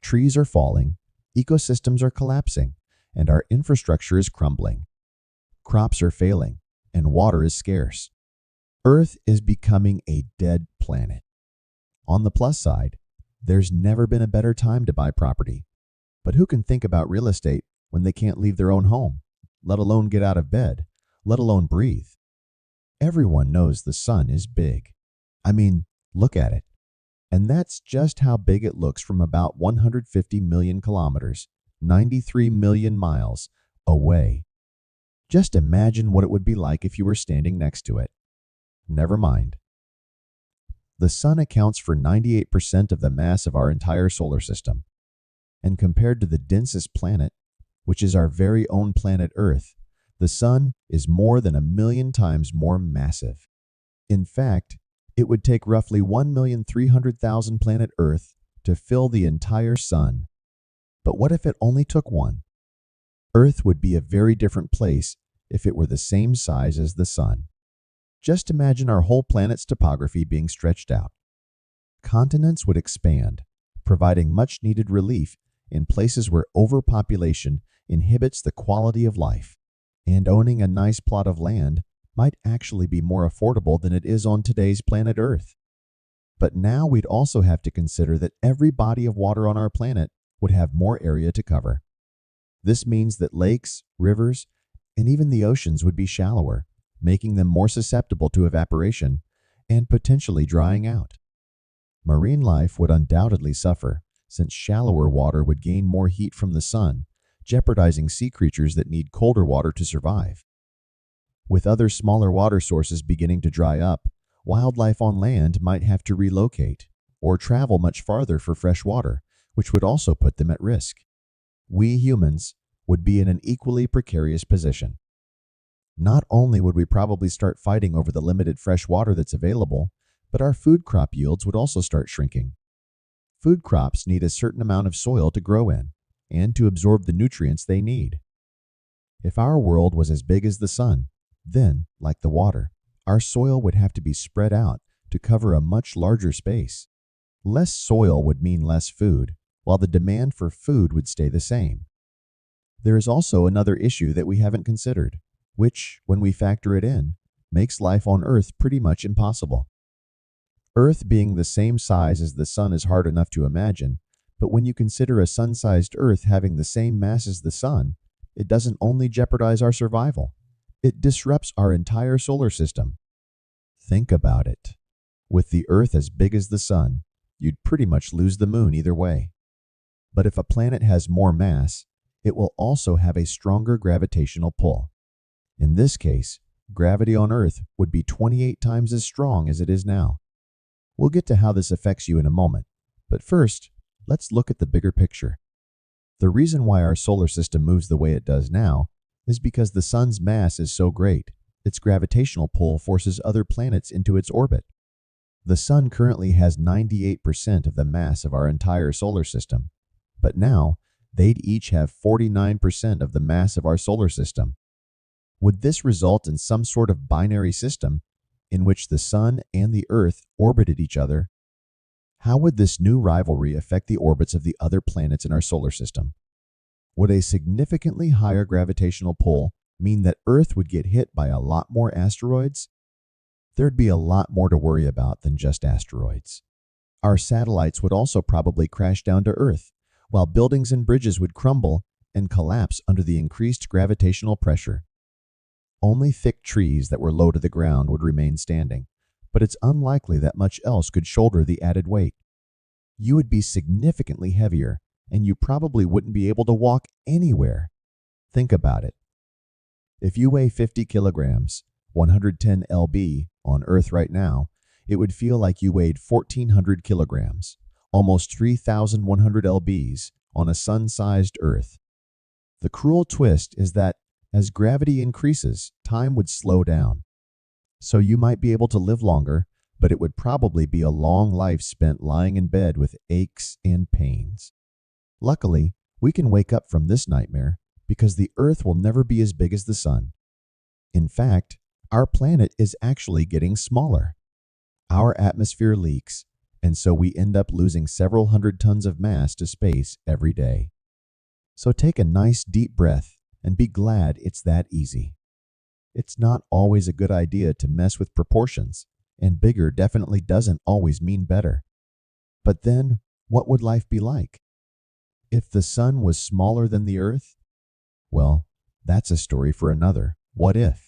Trees are falling, ecosystems are collapsing, and our infrastructure is crumbling. Crops are failing, and water is scarce. Earth is becoming a dead planet. On the plus side, there's never been a better time to buy property. But who can think about real estate when they can't leave their own home, let alone get out of bed, let alone breathe? Everyone knows the sun is big. I mean, look at it. And that's just how big it looks from about 150 million kilometers, 93 million miles away. Just imagine what it would be like if you were standing next to it. Never mind. The sun accounts for 98% of the mass of our entire solar system. And compared to the densest planet, which is our very own planet Earth, the sun is more than 1,000,000 times more massive. In fact, it would take roughly 1,300,000 planet Earth to fill the entire sun. But what if it only took one? Earth would be a very different place if it were the same size as the sun. Just imagine our whole planet's topography being stretched out. Continents would expand, providing much-needed relief in places where overpopulation inhibits the quality of life, and owning a nice plot of land might actually be more affordable than it is on today's planet Earth. But now we'd also have to consider that every body of water on our planet would have more area to cover. This means that lakes, rivers, and even the oceans would be shallower, making them more susceptible to evaporation and potentially drying out. Marine life would undoubtedly suffer, since shallower water would gain more heat from the sun, jeopardizing sea creatures that need colder water to survive. With other smaller water sources beginning to dry up, wildlife on land might have to relocate or travel much farther for fresh water, which would also put them at risk. We humans would be in an equally precarious position. Not only would we probably start fighting over the limited fresh water that's available, but our food crop yields would also start shrinking. Food crops need a certain amount of soil to grow in and to absorb the nutrients they need. If our world was as big as the sun, then, like the water, our soil would have to be spread out to cover a much larger space. Less soil would mean less food, while the demand for food would stay the same. There is also another issue that we haven't considered, which, when we factor it in, makes life on Earth pretty much impossible. Earth being the same size as the sun is hard enough to imagine, but when you consider a sun-sized Earth having the same mass as the sun, it doesn't only jeopardize our survival, it disrupts our entire solar system. Think about it. With the Earth as big as the sun, you'd pretty much lose the moon either way. But if a planet has more mass, it will also have a stronger gravitational pull. In this case, gravity on Earth would be 28 times as strong as it is now. We'll get to how this affects you in a moment, but first, let's look at the bigger picture. The reason why our solar system moves the way it does now is because the sun's mass is so great, its gravitational pull forces other planets into its orbit. The sun currently has 98% of the mass of our entire solar system, but now they'd each have 49% of the mass of our solar system. Would this result in some sort of binary system in which the sun and the Earth orbited each other? How would this new rivalry affect the orbits of the other planets in our solar system? Would a significantly higher gravitational pull mean that Earth would get hit by a lot more asteroids? There'd be a lot more to worry about than just asteroids. Our satellites would also probably crash down to Earth, while buildings and bridges would crumble and collapse under the increased gravitational pressure. Only thick trees that were low to the ground would remain standing, but it's unlikely that much else could shoulder the added weight. You would be significantly heavier, and you probably wouldn't be able to walk anywhere. Think about it. If you weigh 50 kilograms, 110 lb, on Earth right now, it would feel like you weighed 1,400 kilograms, almost 3,100 lbs, on a sun-sized Earth. The cruel twist is that as gravity increases, time would slow down. So you might be able to live longer, but it would probably be a long life spent lying in bed with aches and pains. Luckily, we can wake up from this nightmare because the Earth will never be as big as the sun. In fact, our planet is actually getting smaller. Our atmosphere leaks, and so we end up losing several hundred tons of mass to space every day. So take a nice deep breath and be glad it's that easy. It's not always a good idea to mess with proportions, and bigger definitely doesn't always mean better. But then, what would life be like? If the sun was smaller than the earth? Well, that's a story for another what if.